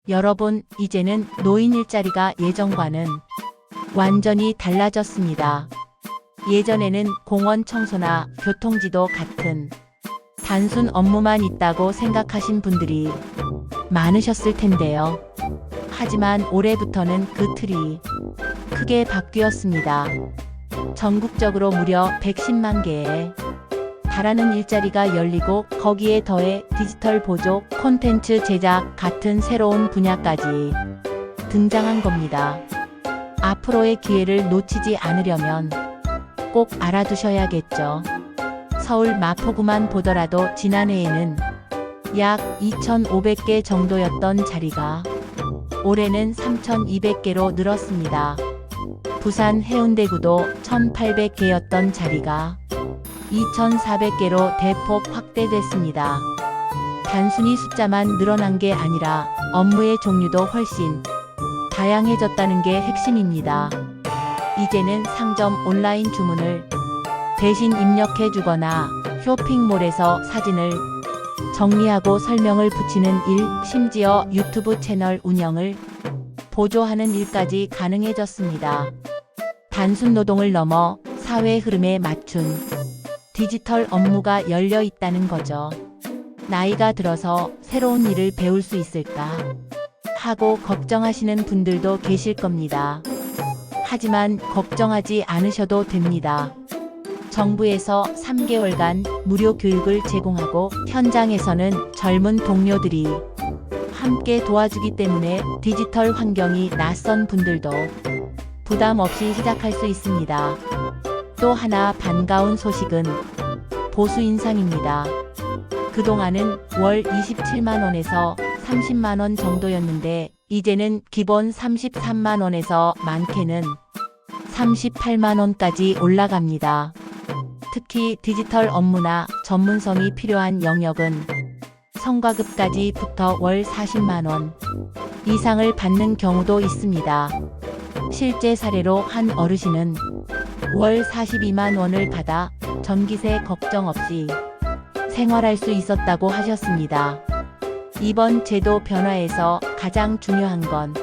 여러분, 이제는 노인 일자리가 예전과는 완전히 달라졌습니다. 예전에는 공원 청소나 교통지도 같은 단순 업무만 있다고 생각하신 분들이 많으셨을 텐데요. 하지만 올해부터는 그 틀이 크게 바뀌었습니다. 전국적으로 무려 110만 개의 달하는 일자리가 열리고 거기에 더해 디지털 보조, 콘텐츠 제작 같은 새로운 분야까지 등장한 겁니다. 앞으로의 기회를 놓치지 않으려면 꼭 알아두셔야겠죠. 서울 마포구만 보더라도 지난해에는 약 2,500개 정도였던 자리가 올해는 3,200개로 늘었습니다. 부산 해운대구도 1,800개였던 자리가 2,400개로 대폭 확대됐습니다. 단순히 숫자만 늘어난 게 아니라 업무의 종류도 훨씬 다양해졌다는 게 핵심입니다. 이제는 상점 온라인 주문을 대신 입력해 주거나 쇼핑몰에서 사진을 정리하고 설명을 붙이는 일, 심지어 유튜브 채널 운영을 보조하는 일까지 가능해졌습니다. 단순 노동을 넘어 사회 흐름에 맞춘 디지털 업무가 열려 있다는 거죠. 나이가 들어서 새로운 일을 배울 수 있을까 하고 걱정하시는 분들도 계실 겁니다. 하지만 걱정하지 않으셔도 됩니다. 정부에서 3개월간 무료 교육을 제공하고 현장에서는 젊은 동료들이 함께 도와주기 때문에 디지털 환경이 낯선 분들도 부담 없이 시작할 수 있습니다. 또 하나 반가운 소식은 보수 인상입니다. 그동안은 월 27만원에서 30만원 정도였는데 이제는 기본 33만원에서 많게는 38만원까지 올라갑니다. 특히 디지털 업무나 전문성이 필요한 영역은 성과급까지 붙어 월 40만원 이상을 받는 경우도 있습니다. 실제 사례로 한 어르신은 월 42만원을 받아 전기세 걱정 없이 생활할 수 있었다고 하셨습니다. 이번 제도 변화에서 가장 중요한 건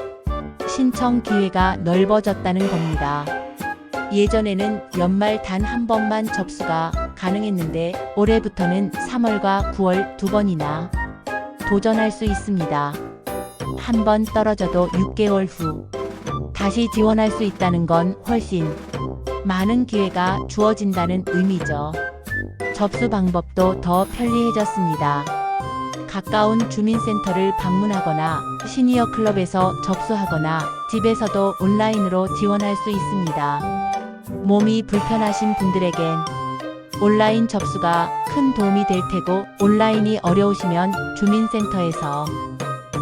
신청 기회가 넓어졌다는 겁니다. 예전에는 연말 단 한 번만 접수가 가능했는데 올해부터는 3월과 9월 두 번이나 도전할 수 있습니다. 한 번 떨어져도 6개월 후 다시 지원할 수 있다는 건 훨씬 많은 기회가 주어진다는 의미죠. 접수 방법도 더 편리해졌습니다. 가까운 주민센터를 방문하거나 시니어 클럽에서 접수하거나 집에서도 온라인으로 지원할 수 있습니다. 몸이 불편하신 분들에겐 온라인 접수가 큰 도움이 될 테고 온라인이 어려우시면 주민센터에서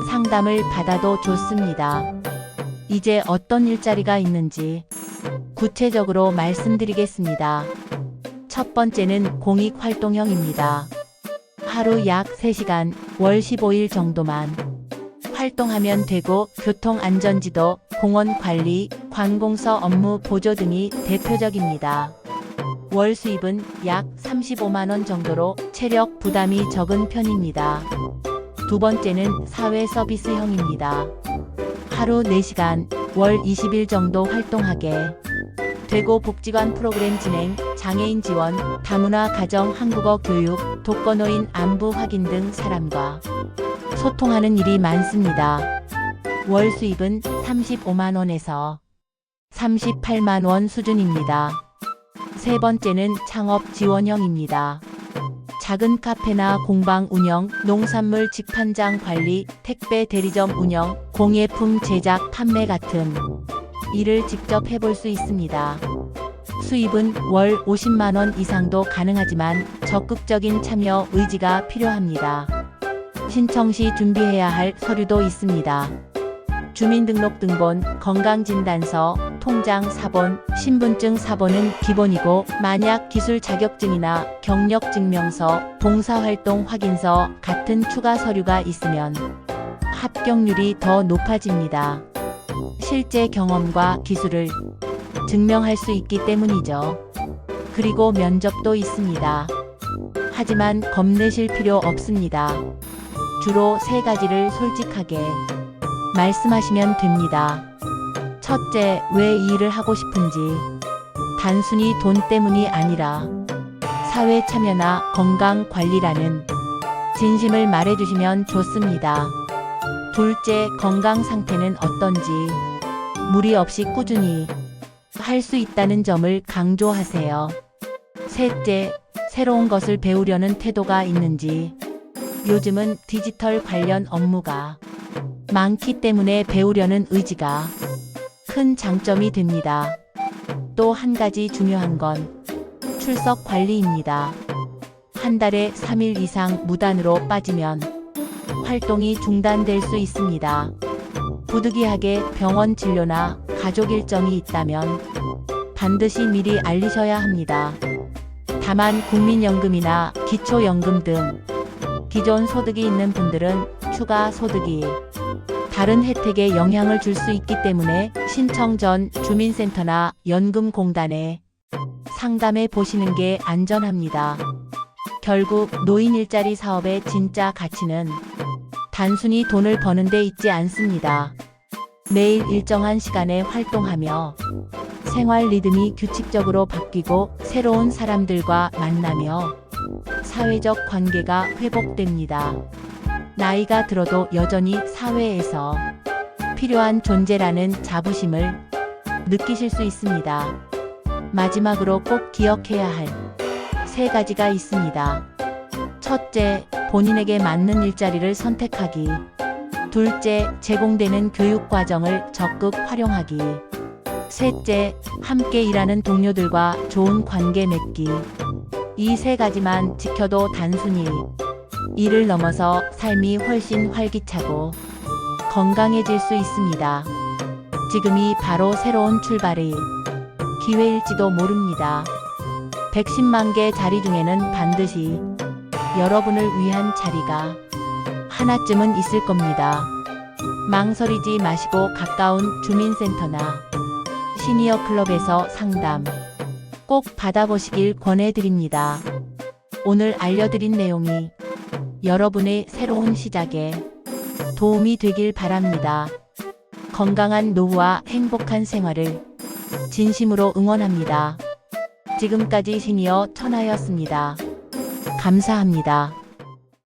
상담을 받아도 좋습니다. 이제 어떤 일자리가 있는지 구체적으로 말씀드리겠습니다. 첫 번째는 공익활동형입니다. 하루 약 3시간, 월 15일 정도만 활동하면 되고 교통안전지도, 공원관리, 관공서 업무 보조 등이 대표적입니다. 월 수입은 약 35만원 정도로 체력 부담이 적은 편입니다. 두 번째는 사회서비스형입니다. 하루 4시간, 월 20일 정도 활동하게 되고 복지관 프로그램 진행, 장애인 지원, 다문화 가정 한국어 교육, 독거노인 안부 확인 등 사람과 소통하는 일이 많습니다. 월 수입은 35만원에서 38만원 수준입니다. 세 번째는 창업 지원형입니다. 작은 카페나 공방 운영, 농산물 직판장 관리, 택배 대리점 운영, 공예품 제작, 판매 같은 일을 직접 해볼 수 있습니다. 수입은 월 50만원 이상도 가능하지만 적극적인 참여 의지가 필요합니다. 신청 시 준비해야 할 서류도 있습니다. 주민등록등본, 건강진단서, 통장 사본, 신분증 사본은 기본이고 만약 기술 자격증이나 경력증명서, 봉사활동 확인서 같은 추가 서류가 있으면 합격률이 더 높아집니다. 실제 경험과 기술을 증명할 수 있기 때문이죠. 그리고 면접도 있습니다. 하지만 겁내실 필요 없습니다. 주로 3가지를 솔직하게 말씀하시면 됩니다. 첫째, 왜 이 일을 하고 싶은지. 단순히 돈 때문이 아니라 사회 참여나 건강 관리라는 진심을 말해주시면 좋습니다. 둘째, 건강 상태는 어떤지. 무리 없이 꾸준히 할 수 있다는 점을 강조하세요. 셋째, 새로운 것을 배우려는 태도가 있는지. 요즘은 디지털 관련 업무가 많기 때문에 배우려는 의지가 큰 장점이 됩니다. 또 한 가지 중요한 건 출석 관리입니다. 한 달에 3일 이상 무단으로 빠지면 활동이 중단될 수 있습니다. 부득이하게 병원 진료나 가족 일정이 있다면 반드시 미리 알리셔야 합니다. 다만 국민연금이나 기초연금 등 기존 소득이 있는 분들은 추가 소득이 다른 혜택에 영향을 줄 수 있기 때문에 신청 전 주민센터나 연금공단에 상담해 보시는 게 안전합니다. 결국 노인 일자리 사업의 진짜 가치는 단순히 돈을 버는 데 있지 않습니다. 매일 일정한 시간에 활동하며 생활 리듬이 규칙적으로 바뀌고 새로운 사람들과 만나며 사회적 관계가 회복됩니다. 나이가 들어도 여전히 사회에서 필요한 존재라는 자부심을 느끼실 수 있습니다. 마지막으로 꼭 기억해야 할 3가지가 있습니다. 첫째, 본인에게 맞는 일자리를 선택하기. 둘째, 제공되는 교육 과정을 적극 활용하기. 셋째, 함께 일하는 동료들과 좋은 관계 맺기. 이 3가지만 지켜도 단순히 일을 넘어서 삶이 훨씬 활기차고 건강해질 수 있습니다. 지금이 바로 새로운 출발의 기회일지도 모릅니다. 110만 개 자리 중에는 반드시 여러분을 위한 자리가 하나쯤은 있을 겁니다. 망설이지 마시고 가까운 주민센터나 시니어 클럽에서 상담 꼭 받아보시길 권해드립니다. 오늘 알려드린 내용이 여러분의 새로운 시작에 도움이 되길 바랍니다. 건강한 노후와 행복한 생활을 진심으로 응원합니다. 지금까지 시니어 천하였습니다. 감사합니다.